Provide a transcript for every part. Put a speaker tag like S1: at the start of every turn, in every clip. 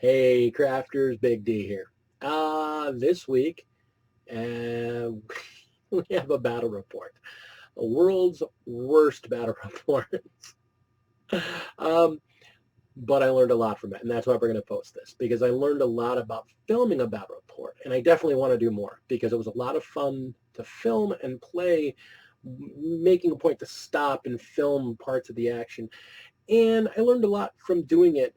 S1: Hey crafters, Big D here. This week uh, we have a battle report, the world's worst battle report. um, but I learned a lot from it, and that's why we're going to post this, because I learned a lot about filming a battle report, and I definitely want to do more because it was a lot of fun to film and play, making a point to stop and film parts of the action, and I learned a lot from doing it.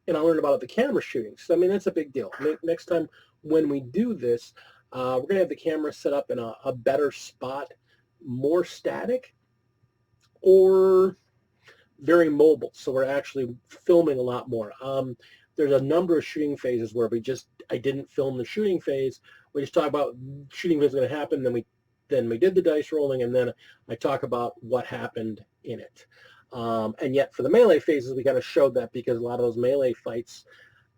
S1: And I learned about the camera shooting. So, I mean, that's a big deal. Next time when we do this, we're going to have the camera set up in a better spot, more static, or very mobile. So we're actually filming a lot more. There's a number of shooting phases where I didn't film the shooting phase. We just talk about shooting phase is going to happen, then we did the dice rolling, and then I talk about what happened in it. And yet for the melee phases, we kind of showed that because a lot of those melee fights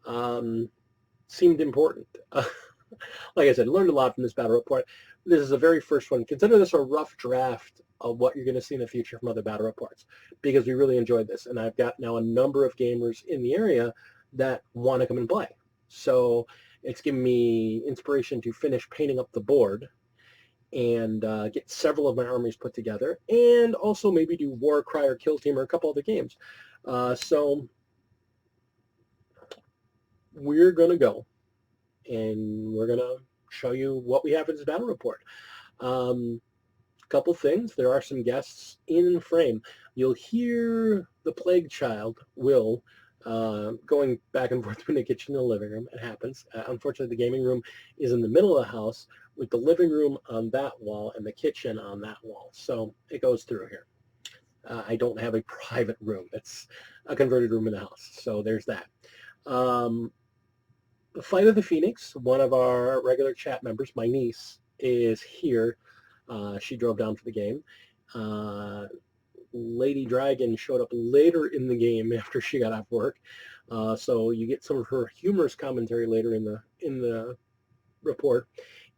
S1: seemed important. Like I said, learned a lot from this battle report. This is the very first one. Consider this a rough draft of what you're going to see in the future from other battle reports, because we really enjoyed this. And I've got now a number of gamers in the area that want to come and play. So it's given me inspiration to finish painting up the board and get several of my armies put together, and also maybe do War Cry or Kill Team or a couple other games. So we're going to go, and we're going to show you what we have in this battle report. Couple things. There are some guests in frame. You'll hear the Plague Child, Will, going back and forth between the kitchen and the living room. It happens. Unfortunately, the gaming room is in the middle of the house with the living room on that wall and the kitchen on that wall. So it goes through here. I don't have a private room. It's a converted room in the house. So there's that. The Flight of the Phoenix, one of our regular chat members, my niece, is here. She drove down for the game. Lady Dragon showed up later in the game after she got off work, so you get some of her humorous commentary later in the report.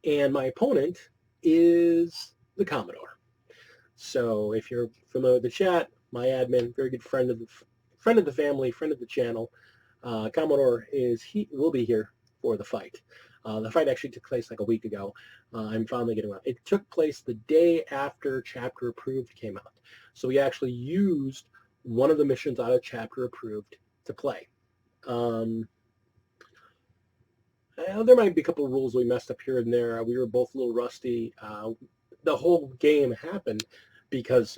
S1: And my opponent is the Commodore. So if you're familiar with the chat, my admin, very good friend of the family, friend of the channel, Commodore will be here for the fight. The fight actually took place like a week ago. I'm finally getting around. It took place the day after Chapter Approved came out. So we actually used one of the missions out of Chapter Approved to play. There might be a couple of rules we messed up here and there. We were both a little rusty. The whole game happened because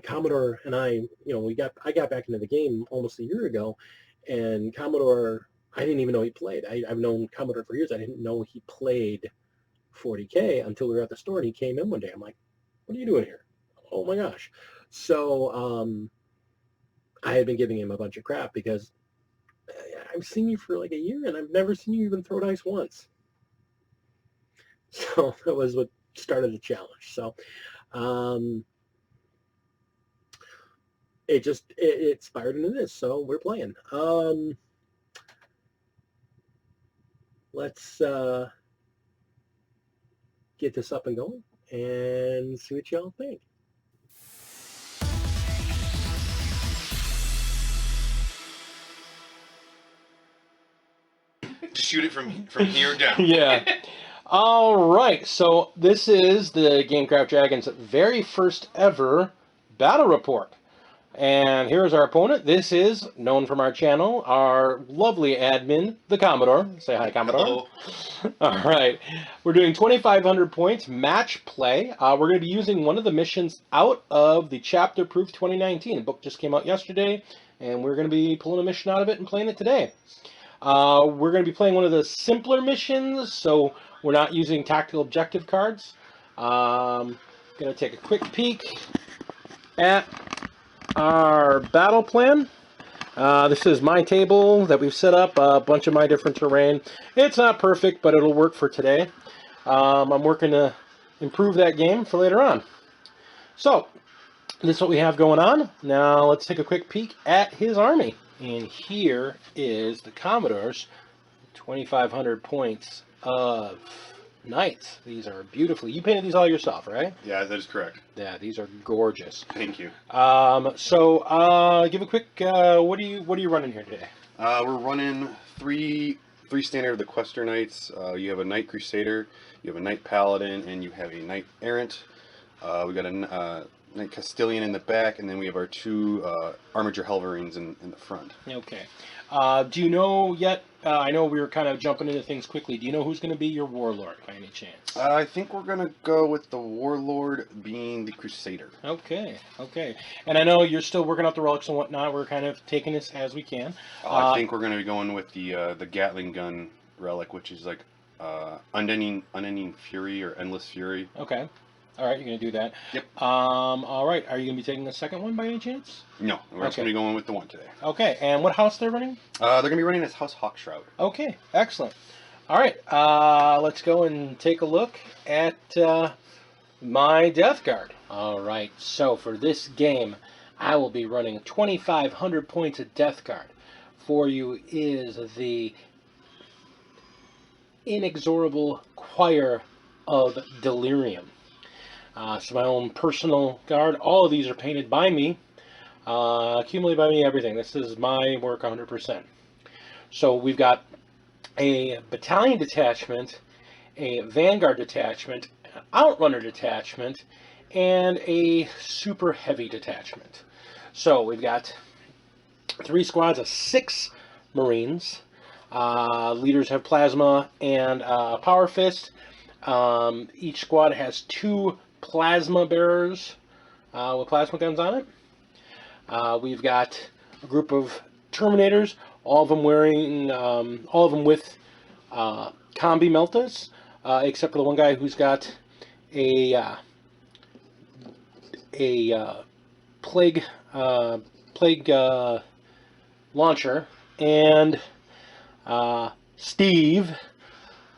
S1: Commodore and I got back into the game almost a year ago, and Commodore, I didn't even know he played. I've known Commodore for years. I didn't know he played 40K until we were at the store, and he came in one day. I'm like, what are you doing here? Oh my gosh. So I had been giving him a bunch of crap because I've seen you for like a year, and I've never seen you even throw dice once. So that was what started the challenge. So it inspired into this. So we're playing. Let's get this up and going and see what y'all think.
S2: To shoot it from here down.
S1: Yeah. All right. So this is the GameCraft Dragons' very first ever battle report. And here's our opponent. This is, known from our channel, our lovely admin, the Commodore. Say hi, Commodore.
S2: Hello.
S1: All right. We're doing 2,500 points, match play. We're going to be using one of the missions out of the Chapter Proof 2019. The book just came out yesterday, and we're going to be pulling a mission out of it and playing it today. We're going to be playing one of the simpler missions, so we're not using tactical objective cards. Going to take a quick peek at our battle plan. This is my table that we've set up, a bunch of my different terrain. It's not perfect, but it'll work for today. I'm working to improve that game for later on. So, this is what we have going on. Now, let's take a quick peek at his army. And here is the Commodore's 2,500 points of Knights. These are beautiful. You painted these all yourself, right?
S2: Yeah, that is correct.
S1: Yeah, these are gorgeous.
S2: Thank you.
S1: Give a quick. What are you running here today?
S2: We're running three standard of the Quester Knights. You have a Knight Crusader, you have a Knight Paladin, and you have a Knight Errant. We got a Knight Castilian in the back, and then we have our two Armiger Helverines in the front.
S1: Okay. Do you know yet? I know we were kind of jumping into things quickly. Do you know who's going to be your warlord by any chance?
S2: I think we're going to go with the Warlord being the Crusader.
S1: Okay, okay. And I know you're still working out the relics and whatnot. We're kind of taking this as we can.
S2: I think we're going to be going with the Gatling gun relic, which is like Unending Fury or Endless Fury.
S1: Okay. All right, you're going to do that.
S2: Yep.
S1: All right. Are you going to be taking the second one by any chance?
S2: No, we're just going to be going with the one today.
S1: Okay. And what house they're running?
S2: They're going to be running as House Hawkshroud.
S1: Okay. Excellent. All right. Let's go and take a look at my Death Guard. All right. So for this game, I will be running 2,500 points of Death Guard. For you is the Inexorable Choir of Delirium. So my own personal guard. All of these are painted by me, accumulated by me, everything. This is my work 100%. So we've got a battalion detachment, a vanguard detachment, an outrunner detachment, and a super heavy detachment. So we've got 3 squads of 6 Marines. Leaders have plasma and power fist. Each squad has 2 plasma bearers with plasma guns on it. We've got a group of Terminators, all of them wearing, all of them with combi meltas, except for the one guy who's got a plague launcher, and Steve,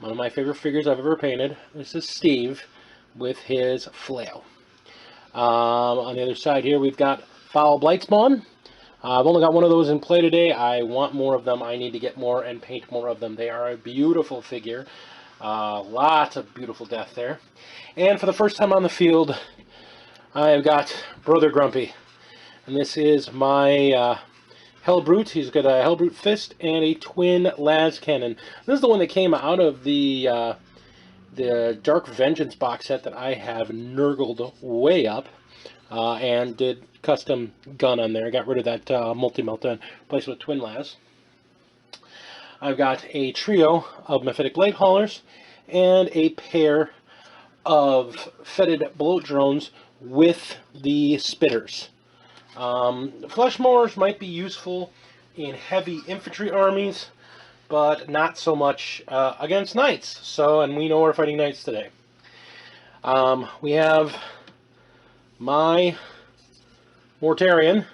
S1: one of my favorite figures I've ever painted. This is Steve with his flail. On the other side here, we've got Foul Blightspawn. I've only got one of those in play today. I want more of them. I need to get more and paint more of them. They are a beautiful figure. Lots of beautiful death there. And for the first time on the field, I've got Brother Grumpy. And this is my Hellbrute. He's got a Hellbrute fist and a twin las cannon. This is the one that came out of the Dark Vengeance box set that I have nurgled way up, and did custom gun on there. I got rid of that multi-melta and replaced it with twin las. I've got a trio of Mephitic Light Haulers and a pair of Fetid Bloat Drones with the Spitters. Flesh mowers might be useful in heavy infantry armies, but not so much against knights. So, and we know we're fighting knights today. We have my Mortarion.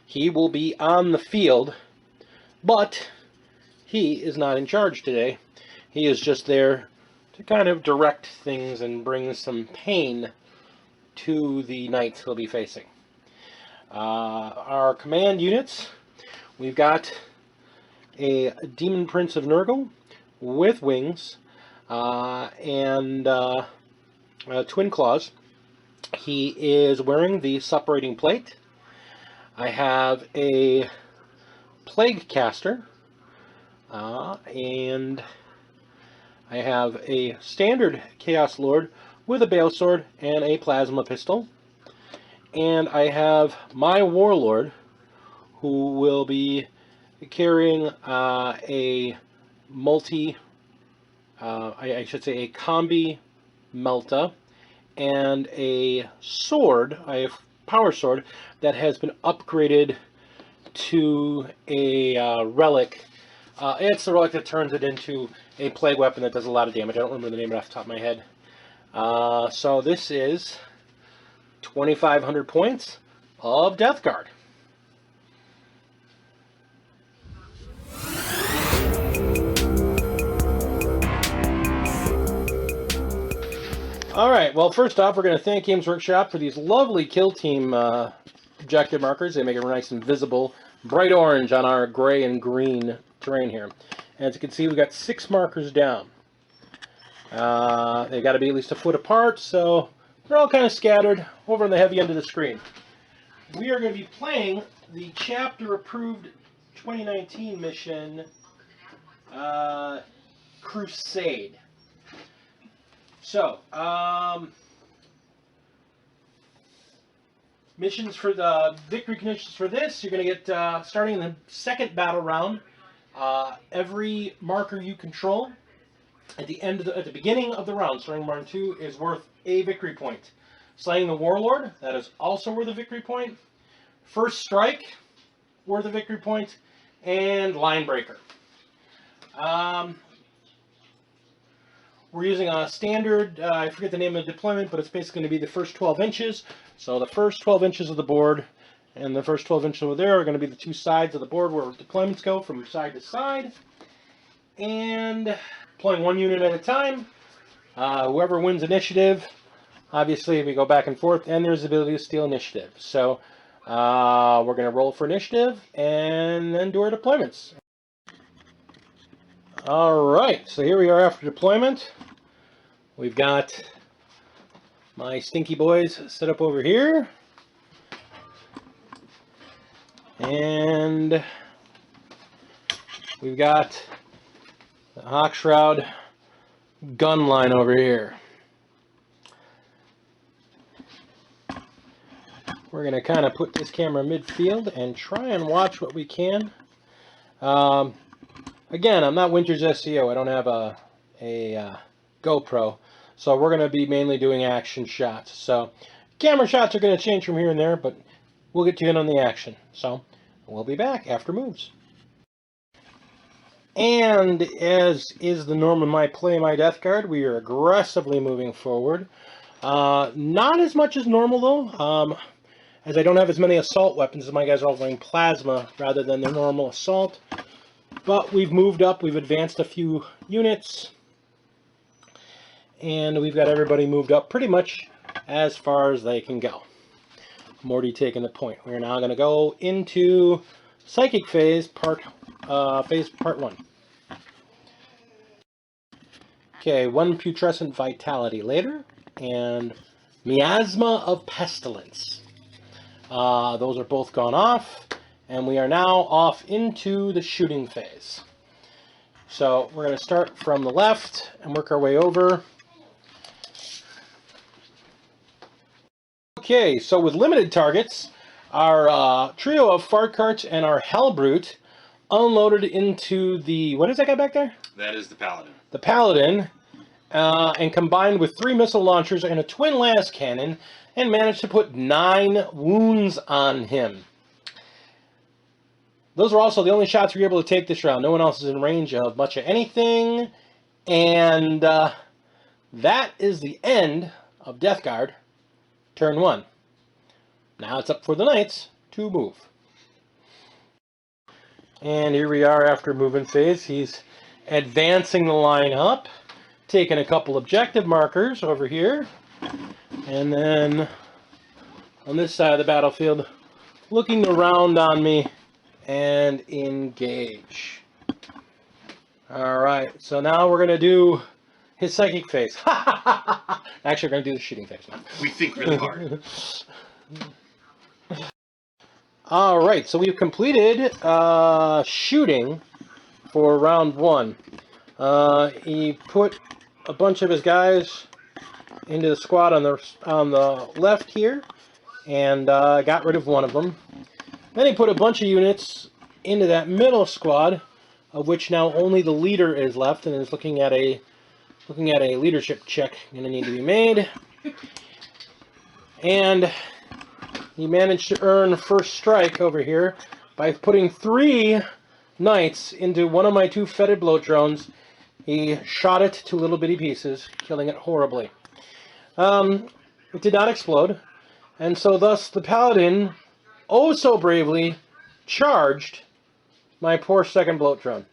S1: He will be on the field, but he is not in charge today. He is just there to kind of direct things and bring some pain to the knights he'll be facing. Our command units, we've got a Demon Prince of Nurgle with wings and twin claws. He is wearing the Suppurating Plate. I have a Plague Caster, and I have a standard Chaos Lord with a Bale Sword and a Plasma Pistol. And I have my Warlord, who will be carrying a I should say a combi melta, and a sword, a power sword, that has been upgraded to a relic. It's the relic that turns it into a plague weapon that does a lot of damage. I don't remember the name off the top of my head. So this is 2,500 points of Death Guard. Alright, well, first off, we're going to thank Games Workshop for these lovely Kill Team objective markers. They make it nice and visible, bright orange on our gray and green terrain here. And as you can see, we've got 6 markers down. They got to be at least a foot apart, so they're all kind of scattered over on the heavy end of the screen. We are going to be playing the chapter-approved 2019 mission, Crusade. So, missions for the victory conditions for this, you're going to get, starting in the second battle round, every marker you control at the beginning of the round, starting round 2, is worth a victory point. Slaying the Warlord, that is also worth a victory point. First Strike, worth a victory point. And Line Breaker. We're using a standard, I forget the name of the deployment, but it's basically going to be the first 12 inches. So the first 12 inches of the board and the first 12 inches over there are going to be the two sides of the board where deployments go from side to side. And deploying one unit at a time. Whoever wins initiative, obviously we go back and forth, and there's the ability to steal initiative. So we're going to roll for initiative and then do our deployments. Alright, so here we are after deployment. We've got my stinky boys set up over here. And we've got the Hawk Shroud gun line over here. We're going to kind of put this camera midfield and try and watch what we can. Again, I'm not Winter's SEO. I don't have a GoPro. So we're going to be mainly doing action shots. So camera shots are going to change from here and there, but we'll get you in on the action. So we'll be back after moves. And as is the norm in my play, my Death Guard, we are aggressively moving forward. Not as much as normal, though, as I don't have as many assault weapons as my guys are all playing plasma rather than their normal assault. But we've moved up, we've advanced a few units, and we've got everybody moved up pretty much as far as they can go. Morty taking the point. We're now going to go into Psychic Phase, part 1. Okay, 1 Putrescent Vitality later, and Miasma of Pestilence. Those are both gone off, and we are now off into the shooting phase. So we're going to start from the left and work our way over. Okay, so with limited targets, our trio of fart carts and our Hellbrute unloaded into the, what is that guy back there?
S2: That is the Paladin.
S1: The Paladin, and combined with 3 missile launchers and a twin las cannon, and managed to put 9 wounds on him. Those were also the only shots we were able to take this round. No one else is in range of much of anything. And that is the end of Death Guard, turn 1. Now it's up for the Knights to move. And here we are after moving phase. He's advancing the line up, taking a couple objective markers over here. And then on this side of the battlefield, looking around on me and engage. Alright, so now we're going to do his psychic phase. Actually, we're going to do the shooting phase now.
S2: We think really hard.
S1: Alright, so we've completed shooting for round 1. He put a bunch of his guys into the squad on the left here, and got rid of one of them. Then he put a bunch of units into that middle squad, of which now only the leader is left, and is looking at a leadership check going to need to be made. And he managed to earn first strike over here by putting 3 knights into one of my 2 fetid bloat drones. He shot it to little bitty pieces, killing it horribly. It did not explode, and so thus the Paladin, oh so bravely, charged my poor second bloat drone.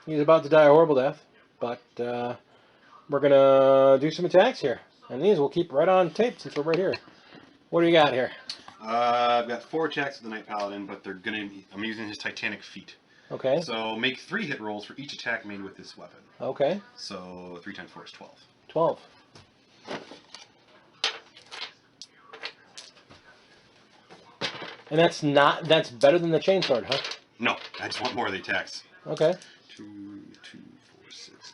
S1: He's about to die a horrible death, but we're going to do some attacks here. And these we'll keep right on tape since we're right here. What do you got here?
S2: I've got 4 attacks with the Knight Paladin, but they're going to be, I'm using his Titanic Feet.
S1: Okay.
S2: So make 3 hit rolls for each attack made with this weapon.
S1: Okay.
S2: So 3 times 4 is 12.
S1: 12. And that's better than the chainsword, huh?
S2: No, I just want more of the attacks.
S1: Okay.
S2: 2, 2, 4, 6,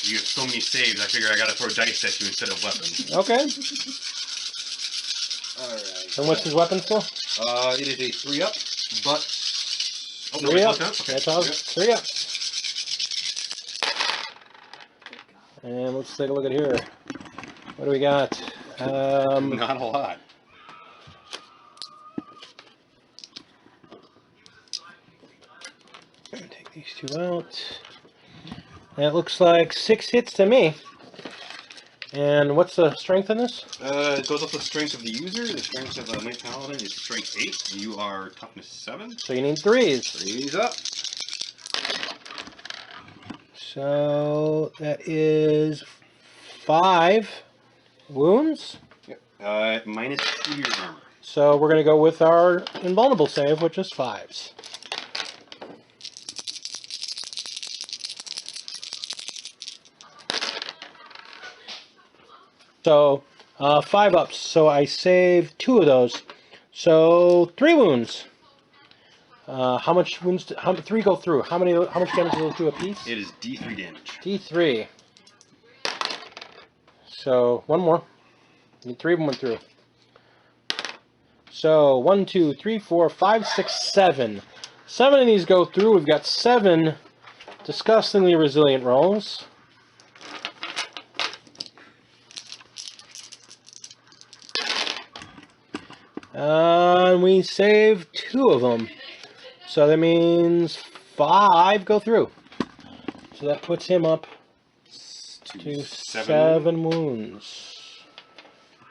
S2: 8. You have so many saves, I figure I gotta throw dice at you instead of weapons.
S1: Okay.
S2: Alright.
S1: And what's his weapon skill?
S2: It is a 3-up, but... Oh, no,
S1: 3 up.
S2: Okay.
S1: That's all. 3 up. And let's take a look at here. What do we got?
S2: Not a lot.
S1: Take these 2 out. That looks like 6 hits to me. And what's the strength in this?
S2: It goes up the strength of the user. The strength of a Knight Paladin is strength 8. You are toughness 7.
S1: So you need 3s.
S2: 3's up.
S1: So that is 5 wounds.
S2: Yep. Minus 2 to your armor.
S1: So we're going to go with our invulnerable save, which is 5s. So 5 ups. So I save 2 of those. So 3 wounds. How much wounds? 3 go through. How much damage do those do a piece?
S2: It is D3 damage.
S1: D3. So 1 more. Need 3 of them went through. So 1, 2, 3, 4, 5, 6, 7. 7 of these go through. We've got 7 disgustingly resilient rolls. And we save 2 of them. So that means 5 go through. So that puts him up to 7 wounds.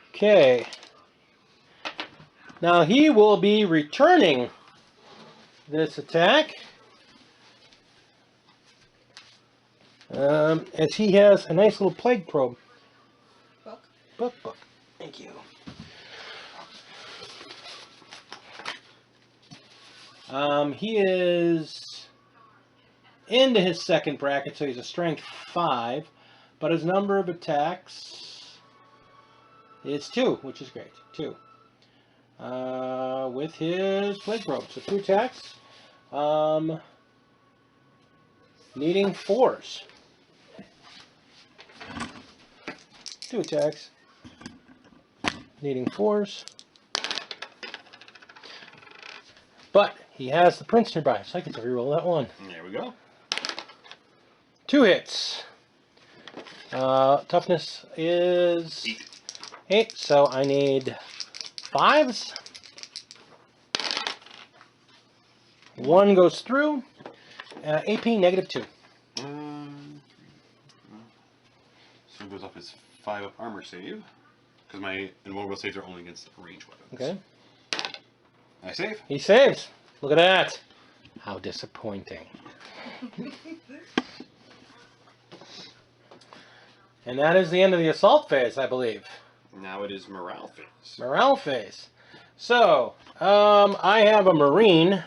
S1: Okay. Now he will be returning this attack. As he has a nice little plague probe. Book. Thank you. He is into his second bracket, so he's a strength 5, but his number of attacks is 2, which is great. 2. With his plague probe, so 2 attacks. Needing 4s. 2 attacks. Needing 4s. But he has the prince nearby, so I get to reroll that 1.
S2: There we go.
S1: 2 hits. Toughness is 8, so I need 5s. 1 goes through. AP -2.
S2: So it goes off his 5-up armor save, because my invulnerable saves are only against ranged weapons.
S1: Okay.
S2: I save.
S1: He saves. Look at that. How disappointing. And that is the end of the assault phase, I believe.
S2: Now it is morale phase.
S1: Morale phase. So, I have a Marine,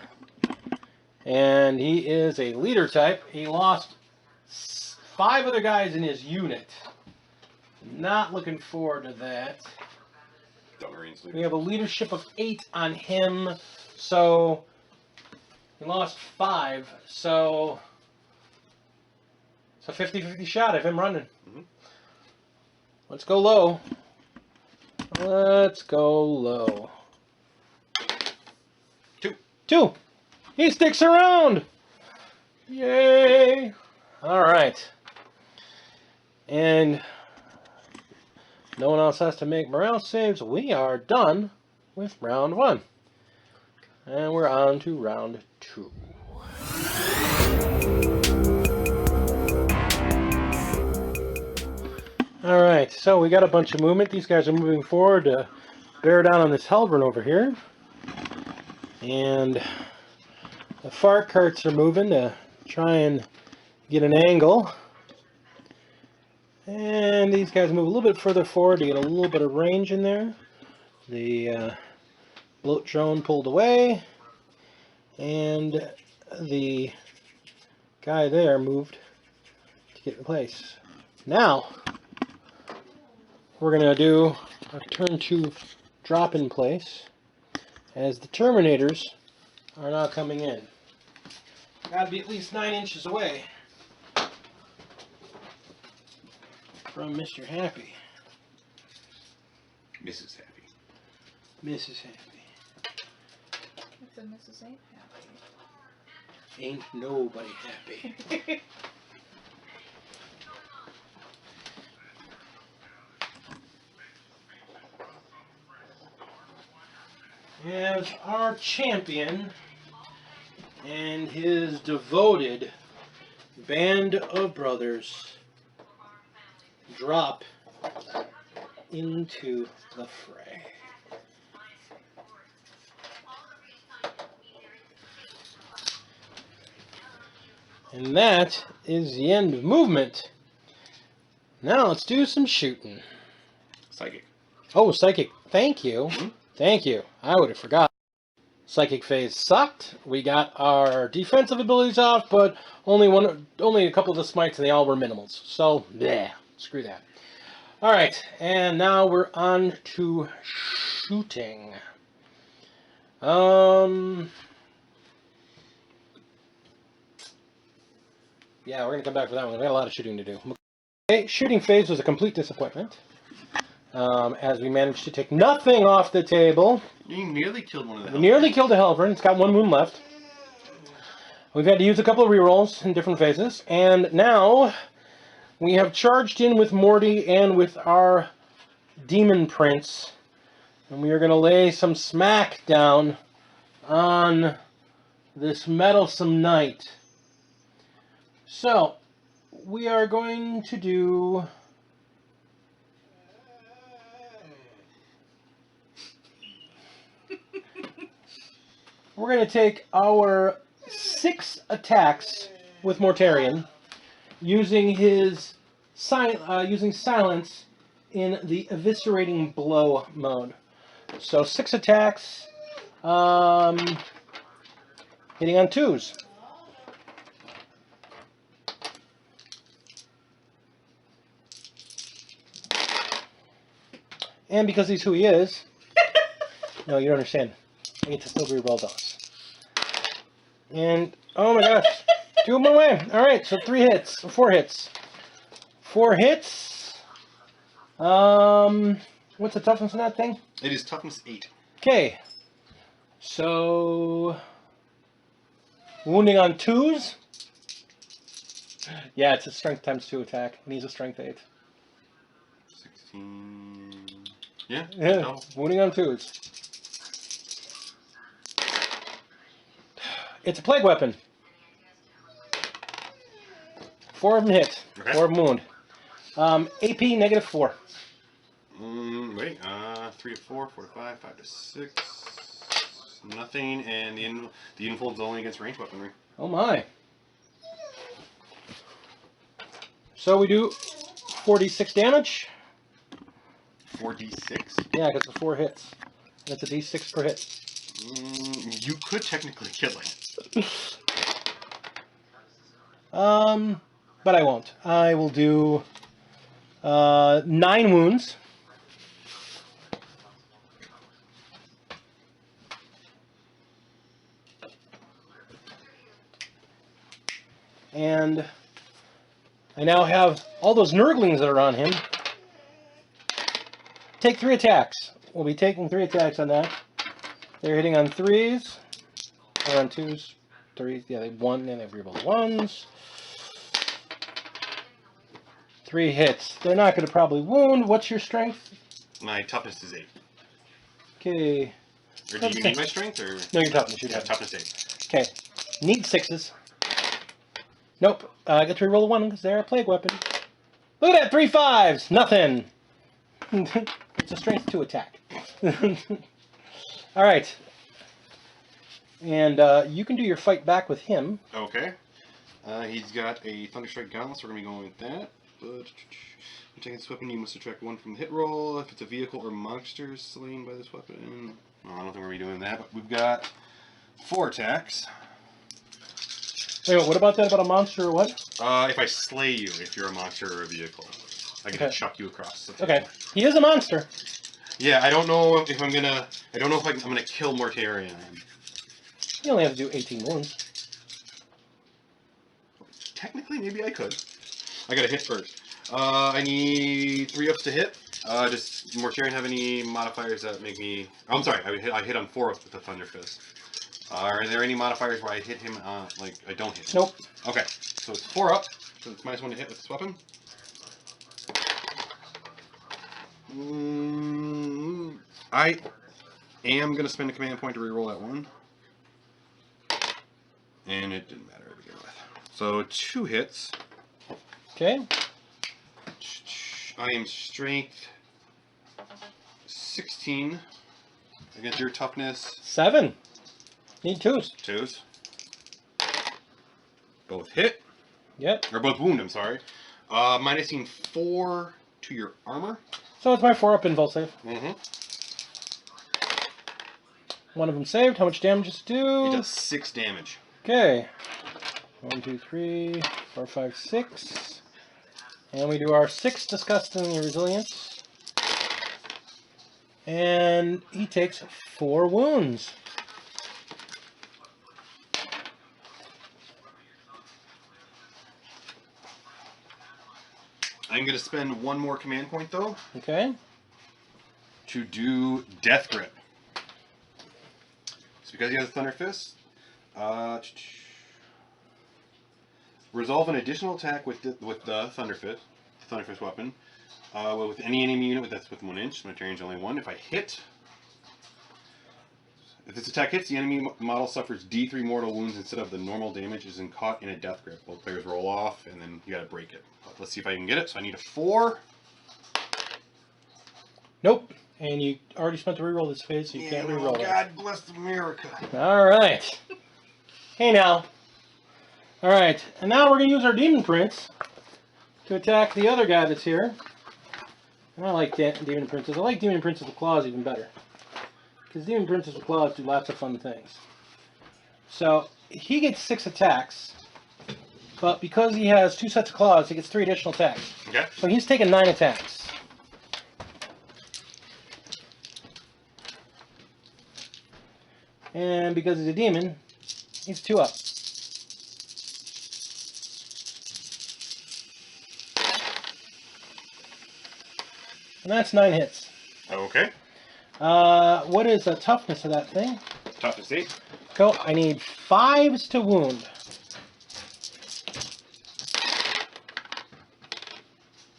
S1: and he is a leader type. He lost 5 other guys in his unit. Not looking forward to that. We have a leadership of 8 on him, so he lost 5. So it's a 50-50 shot of him running.
S2: Mm-hmm.
S1: Let's go low. Let's go low. 2. He sticks around. Yay! All right. And no one else has to make morale saves. We are done with round 1. And we're on to round 2. Alright, so we got a bunch of movement. These guys are moving forward to bear down on this Helverin over here. And the far carts are moving to try and get an angle. And these guys move a little bit further forward to get a little bit of range in there. The Bloat drone pulled away, and the guy there moved to get in place. Now, we're going to do a turn 2 drop in place as the Terminators are now coming in. Got to be at least 9 inches away from Mr. Happy.
S2: Mrs. Happy.
S1: Mrs. Happy.
S3: If the Mrs. ain't happy.
S1: Ain't nobody happy. As our champion and his devoted band of brothers drop into the fray. And that is the end of movement. Now let's do some shooting.
S2: Psychic.
S1: Oh, psychic. Thank you. Thank you. I would have forgot. Psychic phase sucked. We got our defensive abilities off, but only a couple of the smites, and they all were minimals. So, yeah, screw that. All right, and now we're on to shooting. Yeah, we're gonna come back for that one. We got a lot of shooting to do. Okay, shooting phase was a complete disappointment. As we managed to take nothing off the table.
S2: You nearly killed one of them.
S1: We nearly killed a Helvern. It's got 1 wound left. We've had to use a couple of rerolls in different phases. And now we have charged in with Morty and with our Demon Prince. And we are going to lay some smack down on this meddlesome knight. So, we are going to do... We're going to take our 6 attacks with Mortarion, using his using silence in the eviscerating blow mode. So 6 attacks, hitting on 2s. And because he's who he is, no, you don't understand. I get to still reroll those. And, oh my gosh, 2 of them away. Alright, so 4 hits. 4 hits. What's the toughness on that thing?
S2: It is toughness 8.
S1: Okay. So, wounding on 2s. Yeah, it's a strength times 2 attack. And he's a strength 8.
S2: 16. Yeah.
S1: Yeah, wounding on 2s. It's a plague weapon. 4 of them hit.
S2: Okay.
S1: 4 of them wound. AP -4.
S2: Wait. 3 to 4, 4 to 5, 5 to 6. Nothing, and the infold's only against ranged weaponry.
S1: Oh my. So we do 46 damage.
S2: 4d6.
S1: Yeah, because it's 4 hits. That's a d6 per hit.
S2: You could technically kill it.
S1: But I won't. I will do 9 wounds. And I now have all those Nurglings that are on him. Take 3 attacks. We'll be taking 3 attacks on that. They're hitting on 3s, or on 2s, 3s. Yeah, they won, and they rerolled 1s. 3 hits. They're not going to probably wound. What's your strength?
S2: My toughness is 8.
S1: Okay.
S2: Or do you need my strength, or?
S1: No, your toughness.
S2: Yeah, toughness 8.
S1: Okay. Need 6s. Nope. I get to reroll a 1 because they're a plague weapon. Look at that! 3 5s! Nothing! It's a strength 2 attack. Alright. And you can do your fight back with him.
S2: Okay. He's got a Thunderstrike Gauntlet, so we're going to be going with that. But Attacking this weapon, you must subtract 1 from the hit roll. If it's a vehicle or monster slain by this weapon. No, I don't think we're going to be doing that, but we've got 4 attacks.
S1: Wait, what about that? About a monster or what?
S2: If I slay you, if you're a monster or a vehicle, I get to chuck you across.
S1: Okay. He is a monster.
S2: Yeah, I don't know if I'm gonna. I don't know if I'm gonna kill Mortarion.
S1: You only have to do 18 wounds.
S2: Technically, maybe I could. I gotta hit first. I need 3 ups to hit. Does Mortarion have any modifiers that make me? Oh, I'm sorry. I hit on 4 ups with the Thunder Fist. Are there any modifiers where I hit him? Like I don't hit him?
S1: Nope.
S2: Okay, so it's 4 up. So it's -1 to hit with this weapon. I am going to spend a command point to reroll that one. And it didn't matter to begin with. So 2 hits.
S1: Okay.
S2: I am strength 16 against your toughness
S1: 7. Need 2s.
S2: 2s. Both hit.
S1: Yep.
S2: Or both wound, I'm sorry. Minusing 4 to your armor.
S1: So it's my 4-up invulse save.
S2: Mm-hmm.
S1: One of them saved. How much damage does it do?
S2: It does 6 damage.
S1: Okay. 1, 2, 3, 4, 5, 6. And we do our 6 disgusting resilience. And he takes 4 wounds.
S2: I'm going to spend 1 more command point, though,
S1: Okay.
S2: to do Death Grip. So because he has Thunder Fist, resolve an additional attack with the Thunder Fist weapon, with any enemy unit that's within 1 inch. My range only 1. If I hit, if this attack hits, the enemy model suffers D3 mortal wounds instead of the normal damage is caught in a Death Grip. Both players roll off, and then you got to break it. Let's see if I can get it. So I need a 4.
S1: Nope. And you already spent the reroll this phase, so you can't reroll it.
S2: God bless America.
S1: Alright. Hey now. Alright. And now we're going to use our Demon Prince to attack the other guy that's here. And I like Demon Princes. I like Demon Princes with claws even better. Because Demon Princes with claws do lots of fun things. So, he gets 6 attacks. But because he has 2 sets of claws, he gets 3 additional attacks.
S2: Okay.
S1: So he's taken 9 attacks. And because he's a demon, he's 2 up. And that's 9 hits.
S2: Okay.
S1: What is the toughness of that thing?
S2: Toughness 8.
S1: Cool. I need 5s to wound.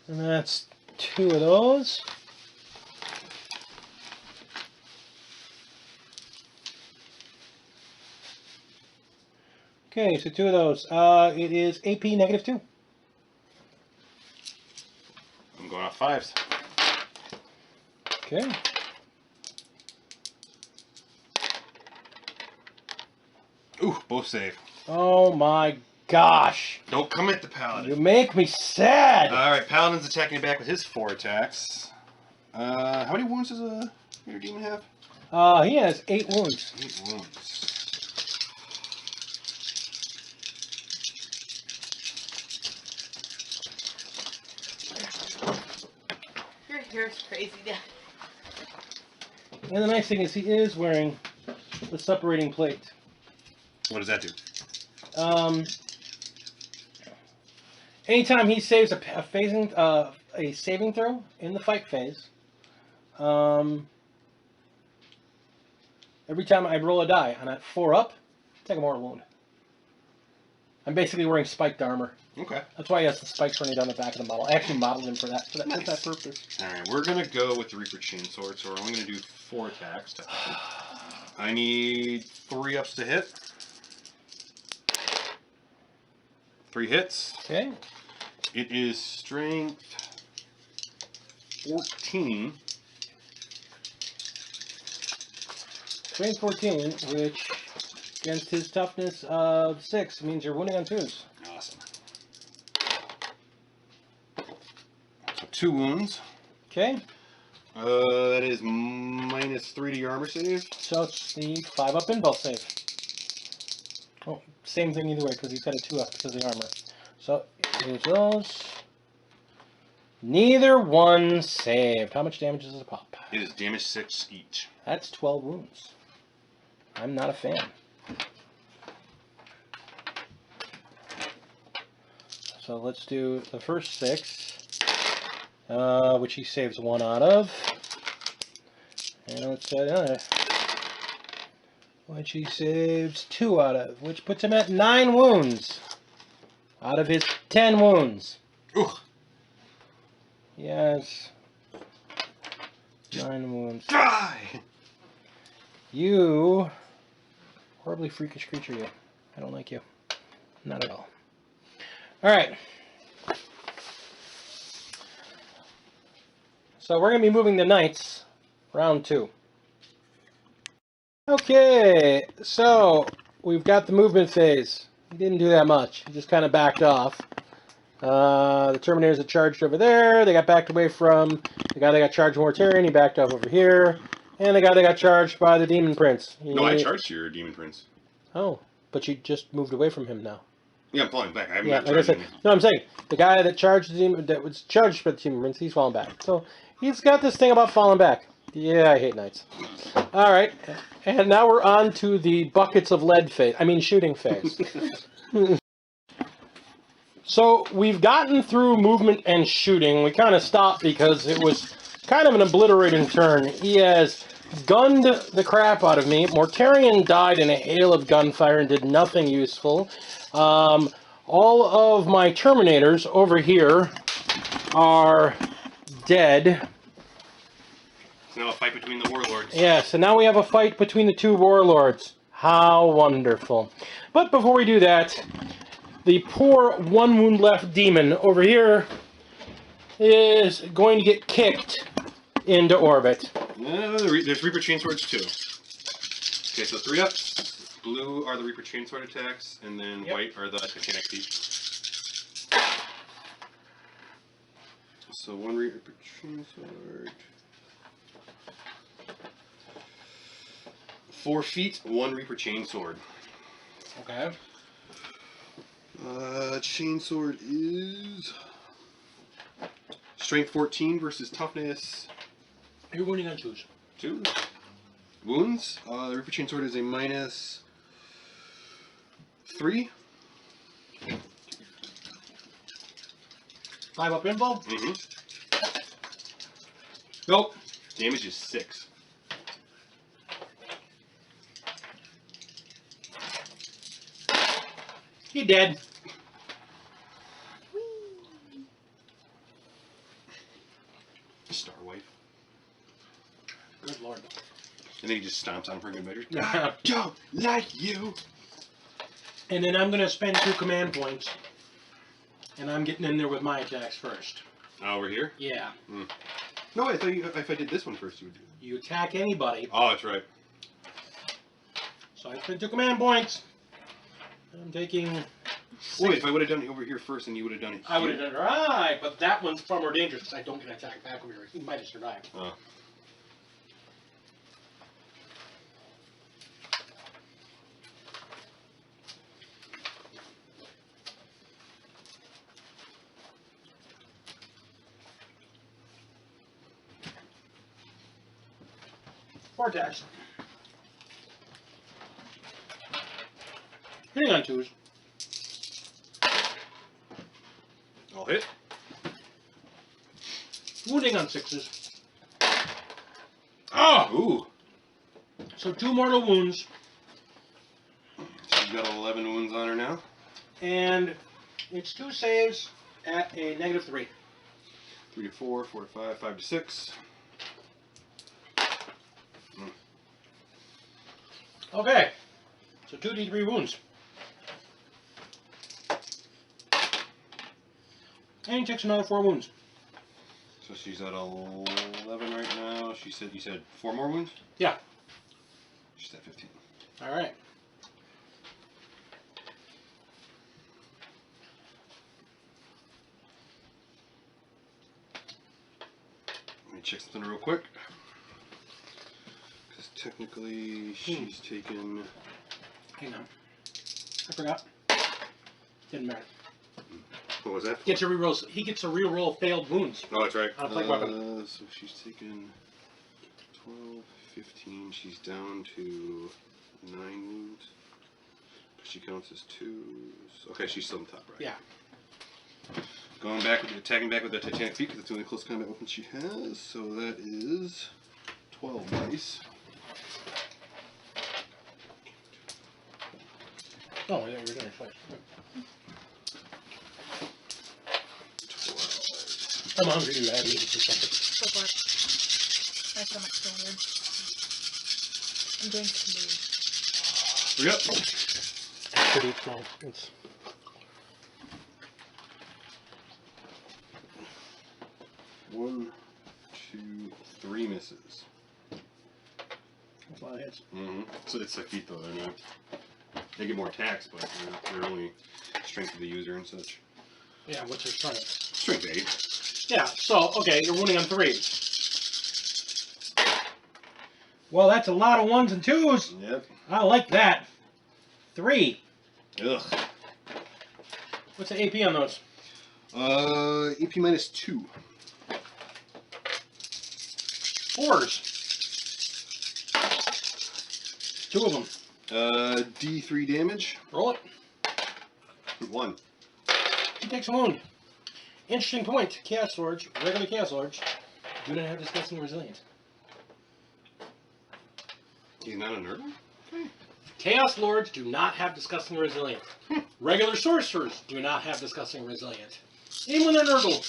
S1: And that's 2 of those. Okay, so 2 of those. It is AP -2.
S2: I'm going off 5s.
S1: Okay.
S2: Ooh, both save.
S1: Oh my gosh.
S2: Don't commit the Paladin.
S1: You make me sad.
S2: Alright, Paladin's attacking back with his 4 attacks. How many wounds does your demon have?
S1: He has 8 wounds.
S2: 8 wounds.
S3: Your hair's crazy, Dad.
S1: And the nice thing is he is wearing the separating plate.
S2: What does that do?
S1: Anytime he saves a saving throw in the fight phase, every time I roll a die on that 4 up, take a mortal wound. I'm basically wearing spiked armor.
S2: Okay.
S1: That's why he has the spikes running down the back of the model. I actually modeled him for that
S2: Nice.
S1: purpose.
S2: Alright, we're going to go with the Reaper Chainsword, so we're only going to do 4 attacks. I need 3 ups to hit. 3 hits.
S1: Okay.
S2: It is strength 14.
S1: Strength 14, which against his toughness of 6 means you're wounding on 2s.
S2: Awesome. So 2 wounds.
S1: Okay.
S2: That is -3 to your armor save.
S1: So it's the 5-up impulse save. Oh, same thing either way because he's got a 2-up because of the armor. So here's those. Neither one saved. How much damage does it pop?
S2: It is damage 6 each.
S1: That's 12 wounds. I'm not a fan. So let's do the first 6, which he saves 1 out of. And let's do another, which he saves 2 out of, which puts him at 9 wounds out of his 10 wounds.
S2: Ooh.
S1: Yes. 9 wounds.
S2: Die!
S1: You horribly freakish creature, you. I don't like you. Not at all. Alright. So we're going to be moving the knights. Round 2. Okay, so we've got the movement phase. He didn't do that much. He just kind of backed off. The Terminators that charged over there, they got backed away from the guy that got charged Mortarian. He backed off over here. And the guy that got charged by the Demon Prince.
S2: No, I charged your Demon Prince.
S1: Oh, but you just moved away from him now.
S2: Yeah, I'm falling back. I haven't
S1: Yeah, like I said, no, I'm saying the guy that charged the demon, that was charged by the Demon Prince, he's falling back. So he's got this thing about falling back. Yeah, I hate knights. All right, and now we're on to the buckets of lead phase. I mean, shooting phase. So we've gotten through movement and shooting. We kind of stopped because it was kind of an obliterating turn. He has gunned the crap out of me. Mortarian died in a hail of gunfire and did nothing useful. All of my Terminators over here are dead.
S2: It's now a fight between the warlords.
S1: Yes, and now we have a fight between the 2 warlords. How wonderful. But before we do that, the poor 1 wound left demon over here is going to get kicked into orbit.
S2: There's Reaper Chainswords too. Okay, so 3 up. Blue are the Reaper Chainsword attacks, and then white are the Titanic Thief. So 1 Reaper Chainsword. 4 feet, 1 Reaper Chainsword.
S1: Okay.
S2: Chainsword is Strength 14 versus Toughness.
S1: You're winning on 2s.
S2: 2. Wounds. The Reaper Chainsword is a -3.
S1: 5-up info?
S2: Mm-hmm.
S1: Nope.
S2: Damage is 6.
S1: He dead.
S2: Star Wife.
S1: Good lord.
S2: And then he just stomps on for good measure.
S1: Yeah.
S2: Don't like you.
S1: And then I'm going to spend 2 command points. And I'm getting in there with my attacks first.
S2: Over here?
S1: Yeah.
S2: No, I thought if I did this one first, you would do it.
S1: You attack anybody.
S2: Oh, that's right.
S1: So I spend 2 command points. I'm taking...
S2: Wait, if I would have done it over here first, and you would have done it here.
S1: I would have done it right, but that one's far more dangerous because I don't get attacked back over here. He might have survived.
S2: Oh.
S1: Four attacks. Hitting on 2s.
S2: I'll hit.
S1: Wounding on 6s.
S2: Oh! Ooh.
S1: So 2 mortal wounds.
S2: She's got 11 wounds on her now.
S1: And it's 2 saves at a -3.
S2: 3 to 4, 4 to 5, 5 to 6.
S1: Okay. So 2d3 wounds. And he takes another 4 wounds.
S2: So she's at 11 right now. You said 4 more wounds?
S1: Yeah.
S2: She's at 15.
S1: All right.
S2: check something real quick. Because technically she's taken...
S1: Hang on. I forgot. Didn't matter.
S2: What was that?
S1: Gets a reroll. He gets a reroll failed wounds.
S2: Oh, that's right.
S1: On a plague weapon.
S2: So she's taken 12, 15. She's down to 9 wounds. But she counts as 2. Okay, she's still on top, right?
S1: Yeah.
S2: Going back, attacking back with the Titanic Feet because it's the only close combat weapon she has. So that is 12 dice.
S1: Oh, yeah, you're doing it twice.
S2: 12.
S1: I'm hungry. I need to do something.
S3: Go for it. My stomach's so weird. I'm going to move.
S2: Yep.
S1: Pretty small. It's...
S2: One, 2, 3 misses.
S1: That's a lot of hits.
S2: So it's like feet though, they're not. They get more attacks, but they're only strength of the user and such.
S1: Yeah, what's her strength?
S2: Strength 8.
S1: Yeah, so, okay, you're winning on 3. Well, that's a lot of 1s and 2s.
S2: Yep.
S1: I like that. 3.
S2: Ugh.
S1: What's the AP on those?
S2: AP -2.
S1: 4s. 2 of them.
S2: D3 damage.
S1: Roll it.
S2: 1.
S1: He takes a wound. Interesting point. Chaos Lords, regular Chaos Lords, do not have disgusting resilience.
S2: He's not a nerd? Okay.
S1: Chaos Lords do not have disgusting resilience. Regular Sorcerers do not have disgusting resilience. Even when they're Nurgle.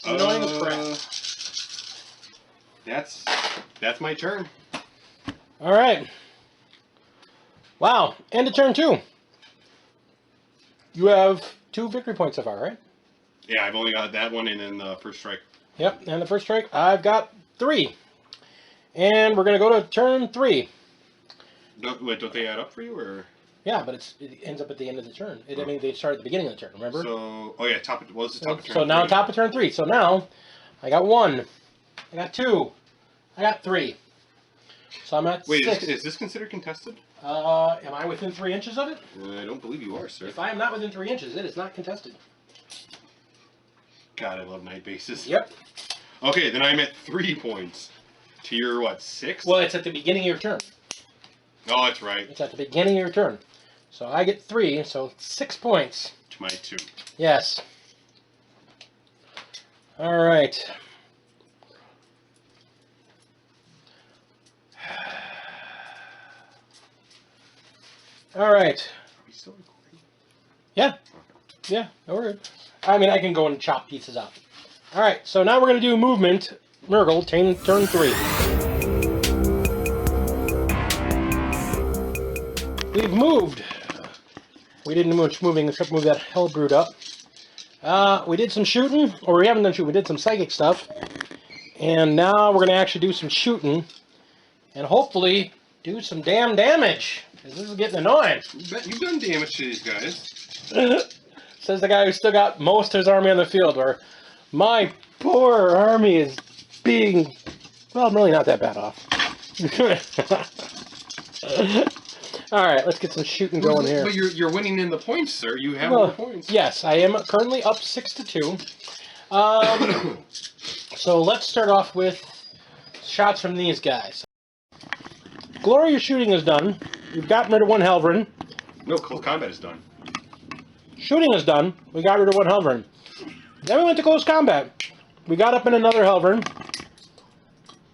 S1: Annoying as crap.
S2: That's my turn.
S1: Alright. Wow. End of turn 2. You have 2 victory points so far, right?
S2: Yeah, I've only got that one and then the first strike.
S1: Yep, and the first strike, I've got 3. And we're going to go to turn 3.
S2: Don't they add up for you, or?
S1: Yeah, but it ends up at the end of the turn. I mean, they start at the beginning of the turn, remember?
S2: So, oh yeah, top of turn
S1: So now
S2: 3.
S1: top of turn 3. So now, I got 1. I got 2. I got 3. So I'm at 6.
S2: Is this considered contested?
S1: Am I within 3 inches of it?
S2: I don't believe you are, sir.
S1: If I am not within 3 inches, it is not contested.
S2: God, I love night bases.
S1: Yep.
S2: Okay, then I'm at 3 points. To your, what, 6?
S1: Well, it's at the beginning of your turn.
S2: Oh, that's right.
S1: It's at the beginning of your turn. So I get 3, so 6 points.
S2: To my 2.
S1: Yes. All right. All right.
S2: Are we still recording?
S1: Yeah. Yeah, no worries. I mean, I can go and chop pieces up. All right, so now we're going to do movement. Nurgle, turn 3. We've moved. We didn't do much moving except move that Hellbrood up. We did some shooting, or we haven't done shooting. We did some psychic stuff. And now we're going to actually do some shooting. And hopefully do some damn damage. Because this is getting annoying.
S2: You've done damage to these guys.
S1: Says the guy who still got most of his army on the field, where my poor army is being, well, really not that bad off. Alright, let's get some shooting going here.
S2: But you're winning in the points, sir. You have more points.
S1: Yes, I am currently up 6-2. So let's start off with shots from these guys. Glorious shooting is done. We've gotten rid of 1 Helverin.
S2: No, close combat is done.
S1: Shooting is done. We got rid of 1 Helverin. Then we went to close combat. We got up in another Helverin.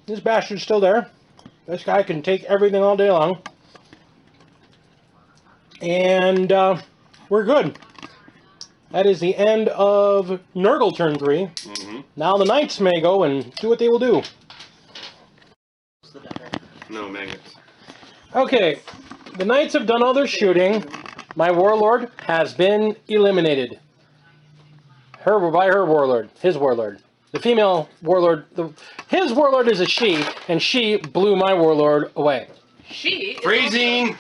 S1: This bastard's still there. This guy can take everything all day long. And we're good. That is the end of Nurgle turn 3. Now the Knights may go and do what they will do.
S2: No, maggots.
S1: Okay, the Knights have done all their shooting. My Warlord has been eliminated. By her Warlord. His Warlord. The female Warlord. His Warlord is a she, and she blew my Warlord away.
S3: She.
S2: Phrasing!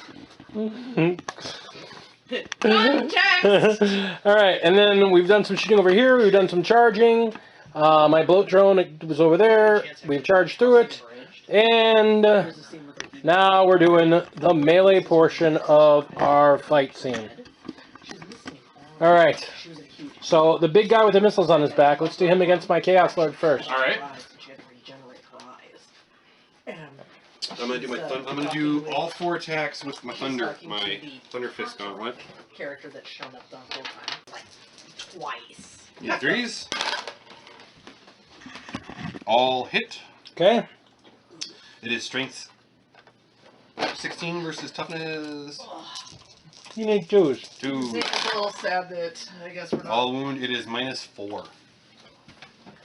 S3: Context!
S1: Alright, and then we've done some shooting over here. We've done some charging. My bloat drone was over there. We've charged through it. And now we're doing the melee portion of our fight scene. Alright. So the big guy with the missiles on his back, let's do him against my Chaos Lord first.
S2: Alright. I'm gonna do all 4 attacks with my thunder fist gauntlet.
S3: Character that's shown up the whole time. Like, twice.
S2: Yeah, 3s. All hit.
S1: Okay.
S2: It is strength 16 versus toughness.
S1: You need 2s.
S2: 2.
S3: It's a little sad that I guess we're not.
S2: All wound, it is -4.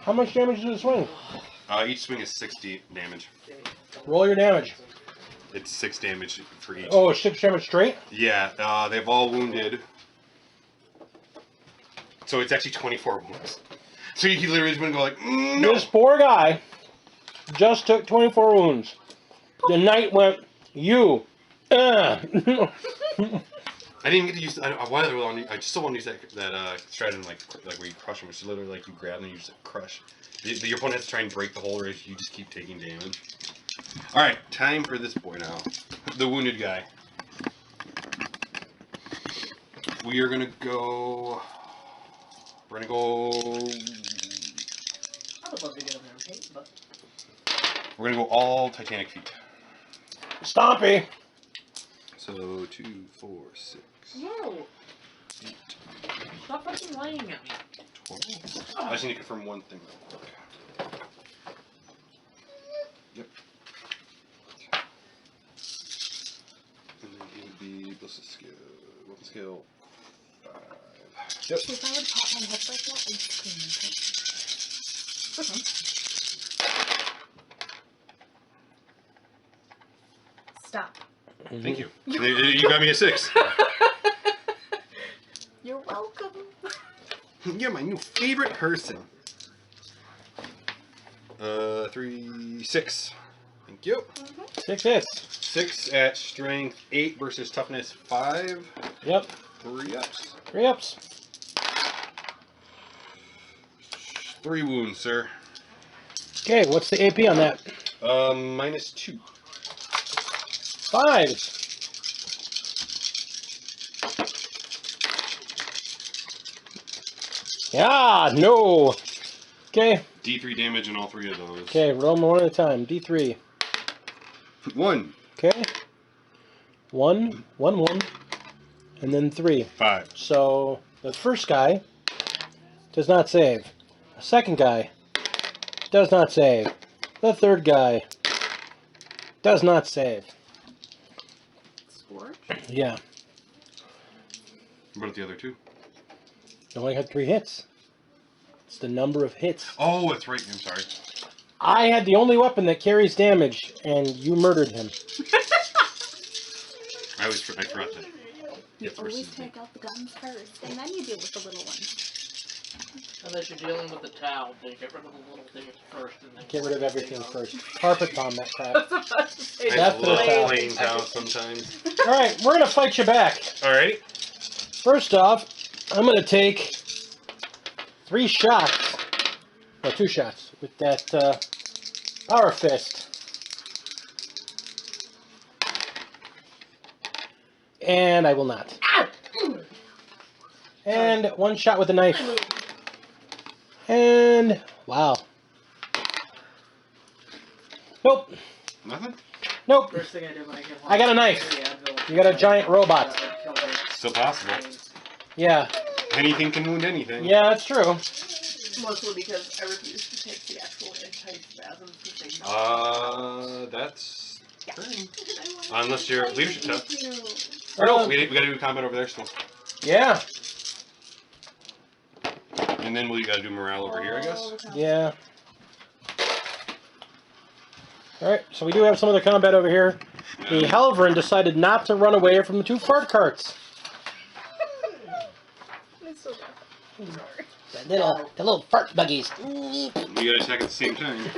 S1: How much damage does it swing?
S2: Each swing is 60 damage.
S1: Roll your damage.
S2: It's 6 damage for each.
S1: Oh, 6 damage straight?
S2: Yeah, they've all wounded. So it's actually 24 wounds. So you literally just want to go like, no!
S1: This poor guy just took 24 wounds. The knight went, you.
S2: I didn't get to use. I still want to use that strategy like where you crush them, which is literally like you grab them and you just crush. Your opponent has to try and break the hold, or you just keep taking damage. All right, time for this boy now, the wounded guy. We are gonna go. We're gonna go.
S3: I would love to get him there, okay, but
S2: We're gonna go all Titanic feet.
S1: Stompy.
S2: So 2, 4, 6.
S3: no.
S2: 8,
S3: Stop fucking lying at me.
S2: 12. I just need to confirm one thing real quick. Yep. And then it would be ballistic skill, weapon skill 5. Yep.
S3: If I would pop my head like that, I'd scream. Stop.
S2: Thank you. You got me a 6.
S3: You're welcome.
S2: You're my new favorite person. 3, 6. Thank you.
S1: 6 hits.
S2: 6 at strength 8 versus toughness 5.
S1: Yep.
S2: 3 ups.
S1: 3 ups.
S2: 3 wounds, sir.
S1: Okay, what's the AP on that?
S2: -2.
S1: 5s. Yeah, no. Okay.
S2: D3 damage on all 3 of those.
S1: Okay, roll them one at a time. D3.
S2: 1.
S1: Okay. 1, 1, 1, and then 3.
S2: 5.
S1: So the first guy does not save. The second guy does not save. The third guy does not save.
S3: Scorch?
S1: Yeah.
S2: What about the other 2?
S1: You only had 3 hits. It's the number of hits.
S2: Oh, that's right. I'm sorry.
S1: I had the only weapon that carries damage, and you murdered him.
S2: I forgot that.
S4: You always take out the guns first, and then you deal with the little ones.
S3: Unless you're dealing with the towel, then get rid of the little things first, and then
S1: Get rid of everything first. Carpet bomb that crap.
S3: I was about to say
S2: I
S1: That's
S2: love
S1: the towel.
S2: playing towel sometimes.
S1: Alright, we're going to fight you back.
S2: Alrighty.
S1: First off, I'm going to take 3 shots. Or 2 shots with that power fist. And I will not. And 1 shot with a knife. And wow. Nope.
S2: Nothing?
S1: Nope.
S3: First thing I did when I came home.
S1: I got a knife. You got a giant robot.
S2: Still possible.
S1: Yeah.
S2: Anything can wound anything.
S1: Yeah, that's true.
S3: Mostly because I refuse to take the actual anti-spasms because they
S2: That's turn.
S4: I
S2: Unless you're leadership test.
S4: you.
S2: Or no, we gotta do combat over there still.
S1: Yeah.
S2: And then you gotta do morale over here, I guess.
S1: Yeah. Alright, so we do have some other combat over here. The Helverin decided not to run away from the 2 fart carts.
S4: It's so bad.
S1: The little fart buggies.
S2: You gotta attack at the same time.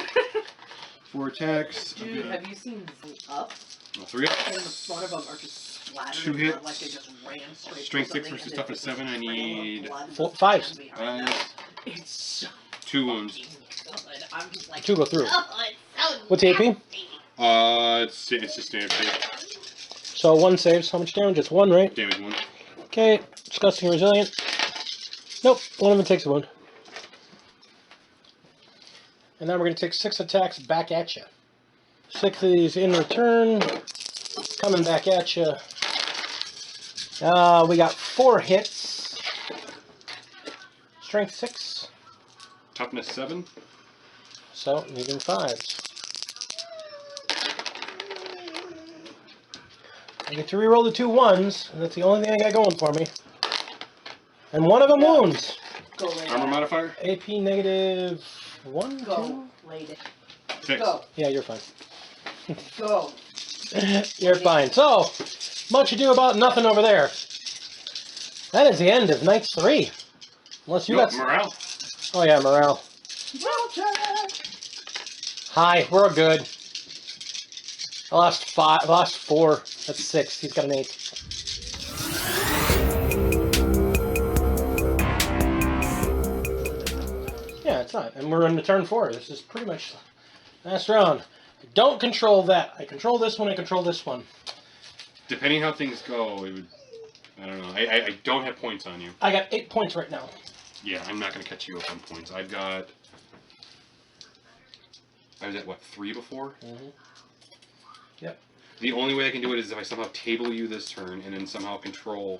S2: 4 attacks.
S3: Dude, have you seen Up?
S2: 3
S3: And the
S2: ups.
S3: front of them are just splattered.
S2: 2 hits.
S3: Like they just ran straight
S2: Strength
S3: through
S2: 6
S3: something
S2: versus
S3: and
S2: toughness
S3: then
S2: 7. I
S3: just
S2: need
S3: blood
S1: 5s.
S3: behind us. It's so
S2: 2 wounds.
S4: I'm just like,
S1: 2 go through.
S4: oh, it's so
S1: What's AP?
S2: It's just standard save.
S1: So 1 saves. How much damage? It's 1, right?
S2: Damage 1.
S1: Okay. Disgusting resilient. Nope. One of them takes a wound. And now we're going to take 6 attacks back at you. 6 of these in return. Coming back at you. We got 4 hits. Strength 6.
S2: Toughness 7.
S1: So, needing 5s. I get to reroll the 2 1s, and that's the only thing I got going for me. And one of them wounds.
S3: Go, lady.
S2: Armor modifier?
S1: AP negative 1,
S3: Go, lady.
S2: 6.
S3: Go.
S1: Yeah, you're fine.
S3: Go.
S1: You're fine. So, much ado about nothing over there. That is the end of Knights 3. Unless you got...
S2: morale.
S1: Oh yeah, morale. Hi, we're good. I lost 5. I lost 4. That's 6. He's got an 8. Yeah, it's not. And we're into turn 4. This is pretty much last round. I don't control that. I control this one. I control this one.
S2: Depending how things go, it would... I don't know. I don't have points on you.
S1: I got 8 points right now.
S2: Yeah, I'm not going to catch you up on points. I was at, what, 3 before?
S1: Mm-hmm. Yep.
S2: The only way I can do it is if I somehow table you this turn and then somehow control...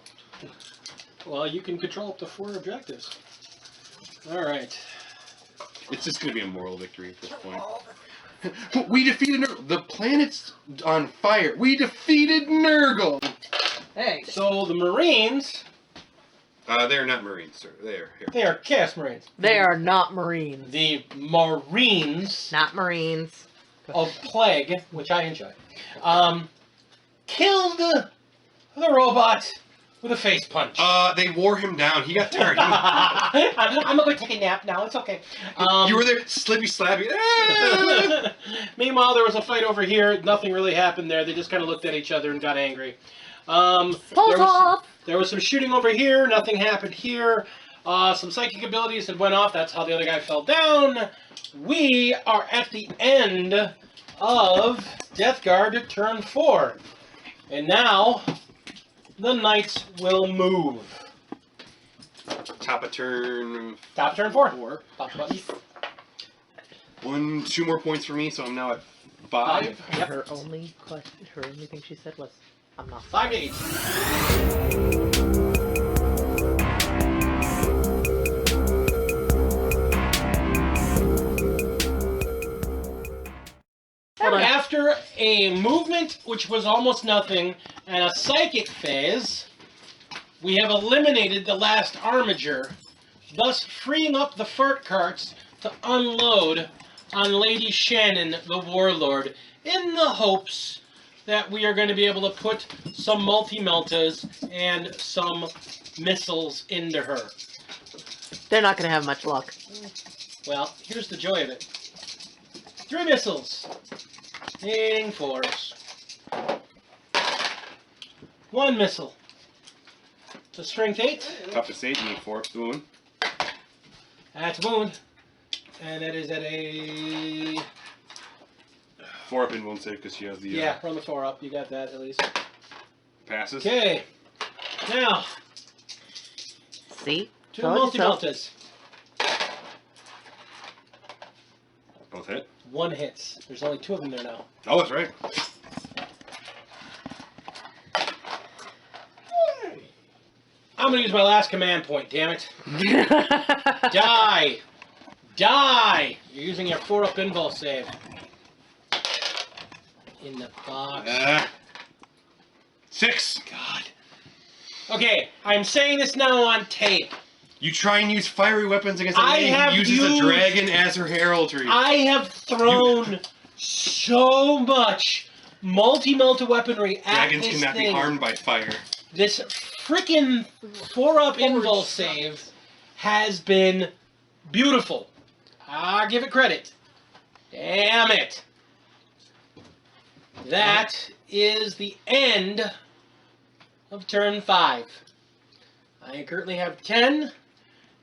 S1: Well, you can control up to 4 objectives. Alright.
S2: It's just going to be a moral victory at this point. But we defeated Nurgle. The planet's on fire. We defeated Nurgle.
S3: Hey.
S1: So the Marines...
S2: They're not Marines, sir. They're here.
S1: They are Chaos Marines.
S5: They are not Marines.
S1: The Marines
S5: Not Marines.
S1: of Plague, which I enjoy, killed the robot with a face punch.
S2: They wore him down. He got tired.
S1: I'm going to take a nap now. It's okay.
S2: You were there, slippy slappy.
S1: Meanwhile, there was a fight over here. Nothing really happened there. They just kind of looked at each other and got angry. There was some shooting over here. Nothing happened here. Some psychic abilities that went off. That's how the other guy fell down. We are at the end of Death Guard turn 4. And now, the Knights will move.
S2: Top of turn...
S1: Top of turn 4.
S2: 4.
S1: Top button.
S2: 2 more points for me, so I'm now at 5.
S1: Yep.
S5: Her only thing she said was, "I'm not."
S1: 5 to 8. After a movement, which was almost nothing, and a psychic phase, we have eliminated the last armiger, thus freeing up the fart carts to unload on Lady Shannon, the Warlord, in the hopes that we are going to be able to put some multi-meltas and some missiles into her.
S5: They're not going to have much luck.
S1: Well, here's the joy of it. 3 missiles. Needing 4s. 1 missile. It's a strength 8.
S2: Toughness 8, you need 4 ups to wound.
S1: That's a wound. And that is at a...
S2: 4 up in wound save because she has the...
S1: Yeah, run the 4 up. You got that at least.
S2: Passes.
S1: Okay. Now,
S5: See?
S1: 2
S5: Told you so.
S1: multi-meltas.
S2: Both hit.
S1: 1 hits. There's only 2 of them there now.
S2: Oh, that's right.
S1: I'm going to use my last command point, damn it. Die! Die! You're using your 4-up invul save. In the box.
S2: 6.
S1: God. Okay, I'm saying this now on tape.
S2: You try and use fiery weapons against a
S1: I
S2: lady
S1: have
S2: who uses
S1: used-
S2: a dragon as her heraldry.
S1: I have thrown so much multi-melta weaponry at
S2: Dragons
S1: this
S2: cannot
S1: thing.
S2: be harmed by fire.
S1: This frickin' 4-up invul save has been beautiful. I give it credit. Damn it. That is the end of turn 5. I currently have 10,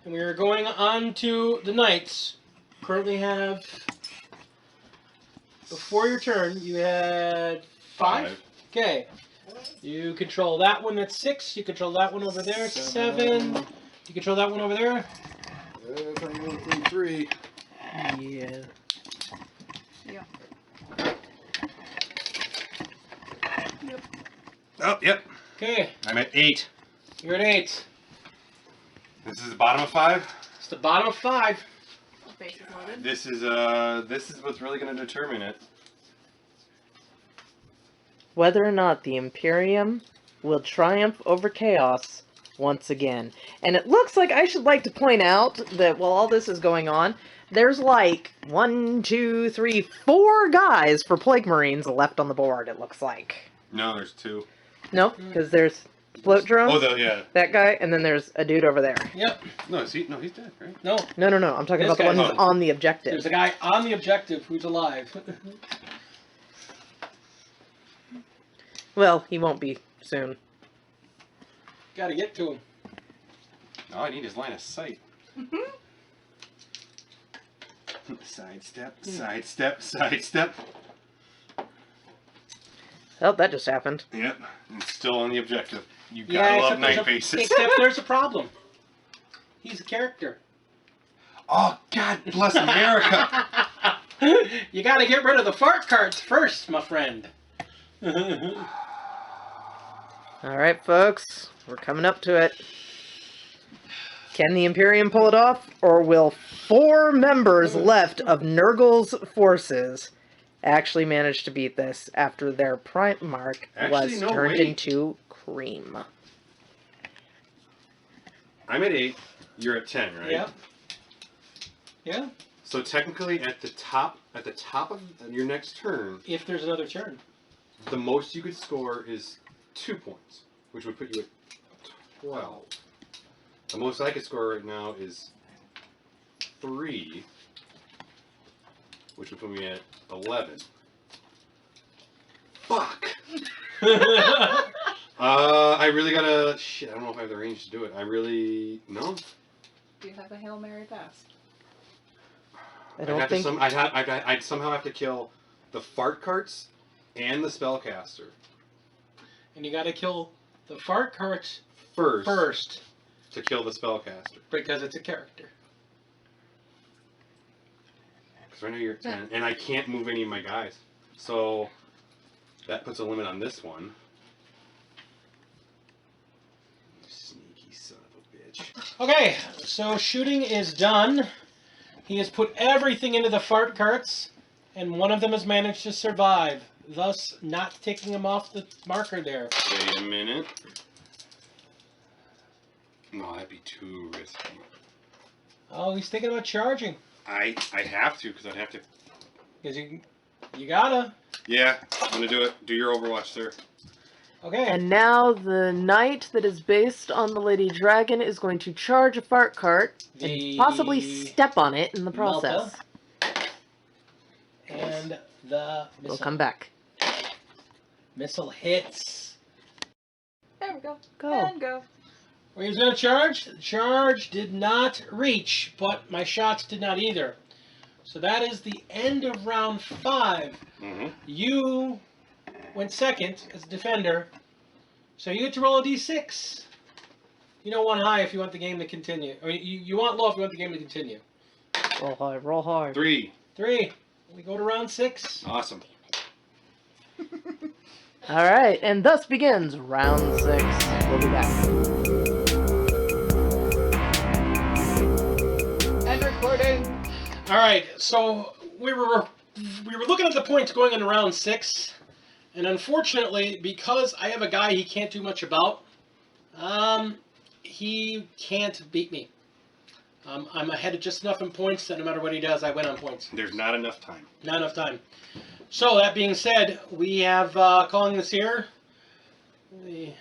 S1: And we are going on to the Knights. Currently have, before your turn, you had 5. Okay. You control that one, that's 6. You control that one over there, 7. You control that one over there.
S2: 3.
S5: Yeah.
S3: Yeah.
S2: Oh, yep.
S1: Okay.
S2: I'm at 8.
S1: You're at 8.
S2: This is the bottom of 5.
S1: It's the bottom of 5.
S3: Base is loaded.
S2: This is what's really going to determine it.
S5: Whether or not the Imperium will triumph over chaos once again. And it looks like I should like to point out that while all this is going on, there's like 1, 2, 3, 4 guys for Plague Marines left on the board, it looks like.
S2: No, there's 2.
S5: No, because there's float drones,
S2: Oh, yeah.
S5: that guy, and then there's a dude over there.
S1: Yep.
S2: No, he's dead, right?
S1: No.
S5: No, I'm talking
S1: This
S5: about the one
S1: guy.
S5: who's on the objective.
S1: There's a guy on the objective who's alive.
S5: Well, he won't be soon.
S1: Gotta get to him.
S2: All I need is line of sight. Sidestep, sidestep, sidestep.
S5: Oh, that just happened.
S2: Yep, it's still on the objective. You gotta
S1: Yeah,
S2: love
S1: except there's
S2: night
S1: a-
S2: bases.
S1: Except there's a problem. He's a character.
S2: Oh, God bless America!
S1: You gotta get rid of the fart cards first, my friend.
S5: Alright, folks. We're coming up to it. Can the Imperium pull it off? Or will 4 members left of Nurgle's forces actually manage to beat this after their Primarch was
S2: Actually, no,
S5: turned
S2: wait.
S5: into cream?
S2: I'm at 8, you're at 10, right?
S1: Yeah. Yeah.
S2: So technically at the top of your next turn,
S1: If there's another turn.
S2: the most you could score is 2 points, which would put you at 12. The most I could score right now is 3, which would put me at 11. Fuck! I really gotta... Shit, I don't know if I have the range to do it. I really... No?
S3: Do you have a Hail Mary pass?
S5: I don't think...
S2: I'd somehow have to kill the fart carts and the spellcaster
S1: And you gotta kill the fart carts
S2: first to kill the spellcaster.
S1: because it's a character.
S2: Because right now you're at 10, and I can't move any of my guys. So that puts a limit on this one. You sneaky son of a bitch.
S1: Okay, so shooting is done. He has put everything into the fart carts, and one of them has managed to survive, thus not taking him off the marker there.
S2: Wait a minute. No, that'd be too risky.
S1: Oh, he's thinking about charging.
S2: I have to, because I'd have to...
S1: Because you gotta.
S2: Yeah, I'm going to do it. Do your Overwatch, sir.
S1: Okay.
S5: And now the knight that is based on the Lady Dragon is going to charge a fart cart and possibly step on it in the process.
S1: Malta. And the missile.
S5: We'll come back.
S1: Missile hits.
S3: There we go.
S5: Go.
S3: And go.
S1: Well, he was going to charge. The charge did not reach, but my shots did not either. So that is the end of round 5.
S2: Mm-hmm.
S1: You went second as a defender, so you get to roll a d6. You don't want high if you want the game to continue. Or you want low if you want the game to continue.
S5: Roll hard, roll hard.
S2: 3.
S1: 3. We go to round 6.
S2: Awesome.
S5: Alright, and thus begins round 6. We'll be back.
S3: And recording.
S1: All right, so we were looking at the points going into round 6, and unfortunately, because I have a guy he can't do much about, he can't beat me. I'm ahead of just enough in points that no matter what he does, I win on points.
S2: There's not enough time.
S1: Not enough time. So that being said, we have calling this here the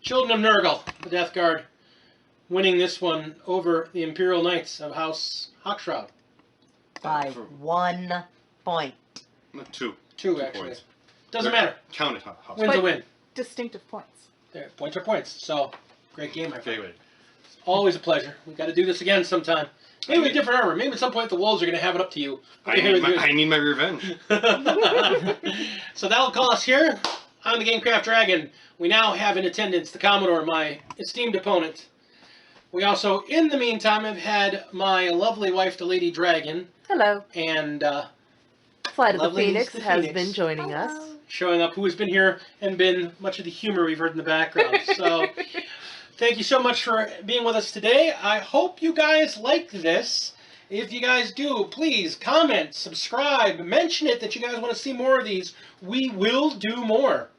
S1: Children of Nurgle, the Death Guard, winning this one over the Imperial Knights of House Hawkshroud.
S5: By 1 point.
S2: Not 2.
S1: 2 actually.
S2: points.
S1: Doesn't matter.
S2: Count it, House.
S1: Win's a win.
S3: Distinctive points.
S1: There, points are points. So, great game, my
S2: Okay,
S1: friend.
S2: wait.
S1: Always a pleasure. We've got to do this again sometime. Maybe with different armor. Maybe at some point the wolves are going to have it up to you.
S2: I need my revenge.
S1: So that'll call us here. I'm the Gamecraft Dragon. We now have in attendance the Commodore, my esteemed opponent. We also, in the meantime, have had my lovely wife, the Lady Dragon.
S5: Hello.
S1: And
S5: Flight of the
S1: lovely
S5: Phoenix
S1: the
S5: has
S1: Phoenix.
S5: been joining
S4: Hello.
S5: us.
S1: Showing up, who has been here and been much of the humor we've heard in the background. So thank you so much for being with us today. I hope you guys like this. If you guys do, please comment, subscribe, mention it that you guys want to see more of these. We will do more.